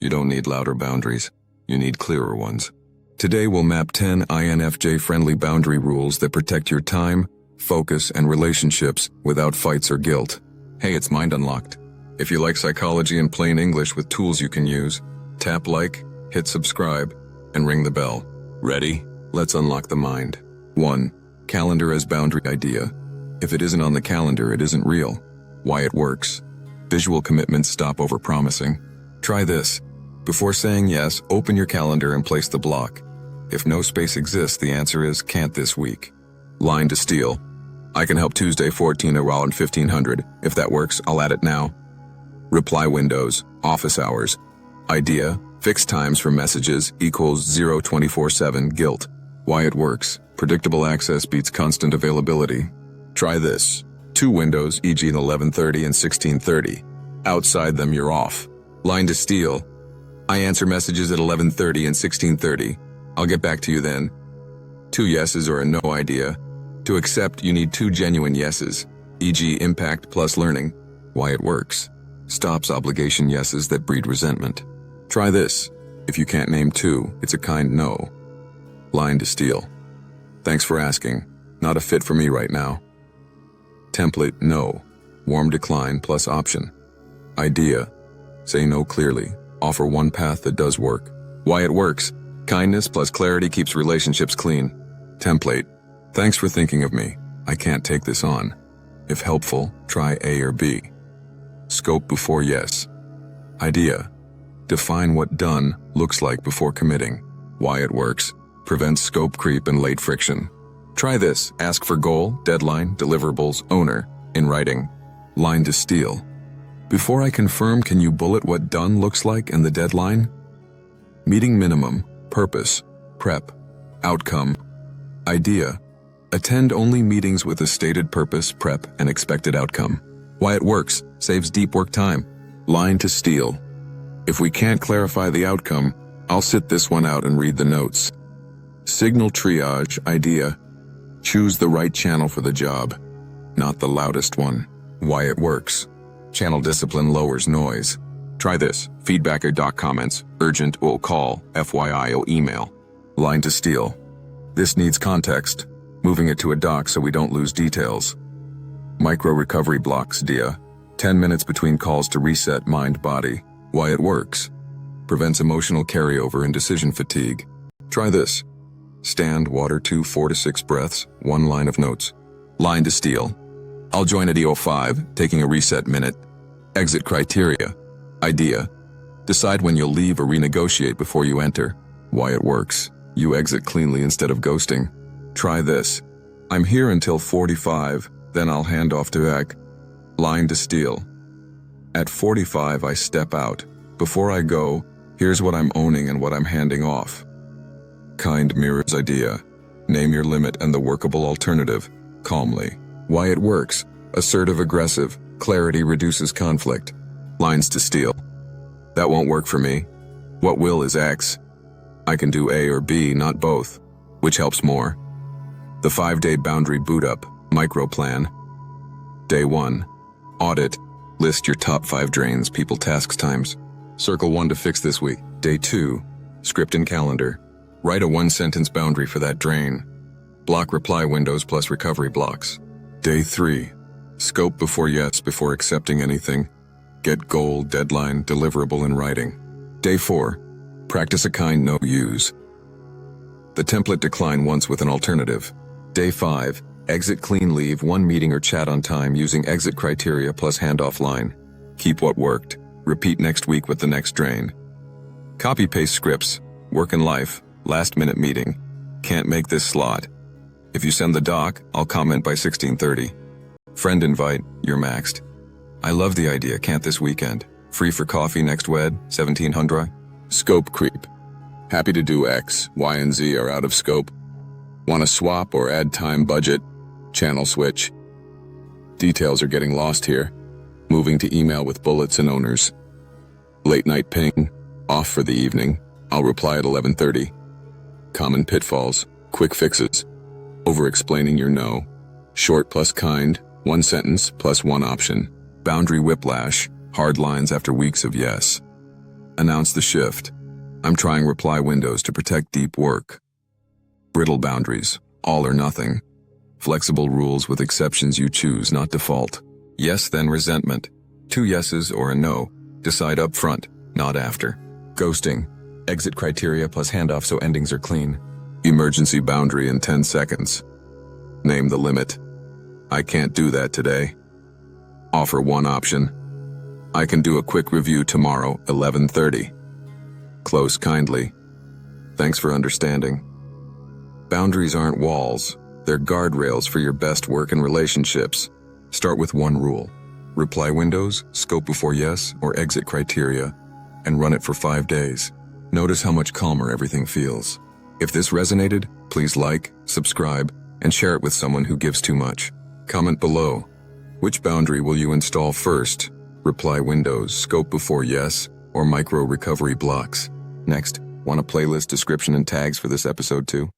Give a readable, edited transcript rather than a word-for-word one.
You don't need louder boundaries. You need clearer ones. Today we'll map 10 INFJ-friendly boundary rules that protect your time, focus, and relationships without fights or guilt. Hey, it's Mind Unlocked. If you like psychology in plain English with tools you can use, tap like, hit subscribe, and ring the bell. Ready? Let's unlock the mind. 1. Calendar as boundary idea. If it isn't on the calendar, it isn't real. Why it works. Visual commitments stop overpromising. Try this. Before saying yes, open your calendar and place the block. If no space exists, the answer is can't this week. Line to steal. I can help Tuesday 14 around 1500. If that works, I'll add it now. Reply windows, office hours. Idea, fixed times for messages equals 0/24/7 guilt. Why it works. Predictable access beats constant availability. Try this. 2 windows, e.g. 11:30 and 16:30. Outside them, you're off. Line to steal. I answer messages at 11:30 and 16:30. I'll get back to you then. 2 yeses or a no idea. To accept, you need 2 genuine yeses, e.g. impact plus learning. Why it works. Stops obligation yeses that breed resentment. Try this. If you can't name 2, it's a kind no. Line to steal. Thanks for asking. Not a fit for me right now. Template no. Warm decline plus option. Idea. Say no clearly. Offer one path that does work. Why it works. Kindness plus clarity keeps relationships clean. Template. Thanks for thinking of me. I can't take this on. If helpful, try A or B. Scope before yes. Idea. Define what done looks like before committing. Why it works. Prevents scope creep and late friction. Try this. Ask for goal, deadline, deliverables, owner, in writing. Line to steal. Before I confirm, can you bullet what done looks like and the deadline? Meeting minimum, purpose, prep, outcome. Idea. Attend only meetings with a stated purpose, prep, and expected outcome. Why it works. Saves deep work time. Line to steal. If we can't clarify the outcome, I'll sit this one out and read the notes. Signal triage. Idea. Choose the right channel for the job, not the loudest one. Why it works. Channel discipline lowers noise. Try this. Feedback or doc comments. Urgent or call. FYI or email. Line to steal. This needs context. Moving it to a doc so we don't lose details. Micro recovery blocks. Dia. 10 minutes between calls to reset mind-body. Why it works. Prevents emotional carryover and decision fatigue. Try this. Stand, water 2, 4 to 6 breaths, 1 line of notes. Line to steal. I'll join at EO5, taking a reset minute. Exit criteria. Idea. Decide when you'll leave or renegotiate before you enter. Why it works. You exit cleanly instead of ghosting. Try this. I'm here until 45, then I'll hand off to Ek. Line to steal. At 45, I step out. Before I go, here's what I'm owning and what I'm handing off. Kind mirrors idea. Name your limit and the workable alternative, calmly. Why it works. Assertive aggressive. Clarity reduces conflict. Lines to steal. That won't work for me. What will is X. I can do A or B, not both. Which helps more? The 5-day boundary boot up, micro plan. Day 1. Audit. List your top 5 drains, people, tasks, times. Circle 1 to fix this week. Day 2. Script and calendar. Write a 1-sentence boundary for that drain. Block reply windows plus recovery blocks. Day 3. Scope before yes before accepting anything. Get goal, deadline, deliverable in writing. Day 4. Practice a kind no use. The template decline once with an alternative. Day 5. Exit clean, leave 1 meeting or chat on time using exit criteria plus handoff line. Keep what worked. Repeat next week with the next drain. Copy-paste scripts. Work and life. Last-minute meeting. Can't make this slot. If you send the doc, I'll comment by 16:30. Friend invite, you're maxed. I love the idea, can't this weekend. Free for coffee next wed, 1700. Scope creep. Happy to do X, Y, and Z are out of scope. Want to swap or add time budget? Channel switch. Details are getting lost here. Moving to email with bullets and owners. Late night ping. Off for the evening. I'll reply at 11:30. Common pitfalls. Quick fixes. Over-explaining your no. Short plus kind. 1 sentence plus 1 option. Boundary whiplash. Hard lines after weeks of yes. Announce the shift. I'm trying reply windows to protect deep work. Brittle boundaries. All or nothing. Flexible rules with exceptions you choose, not default. Yes, then resentment. 2 yeses or a no. Decide up front, not after. Ghosting. Exit criteria plus handoff so endings are clean. Emergency boundary in 10 seconds. Name the limit. I can't do that today. Offer one option. I can do a quick review tomorrow, 11:30. Close kindly. Thanks for understanding. Boundaries aren't walls. They're guardrails for your best work and relationships. Start with one rule. Reply windows, scope before yes, or exit criteria, and run it for 5 days. Notice how much calmer everything feels. If this resonated, please like, subscribe, and share it with someone who gives too much. Comment below. Which boundary will you install first? Reply windows, scope before yes, or micro recovery blocks? Next, want a playlist description and tags for this episode too?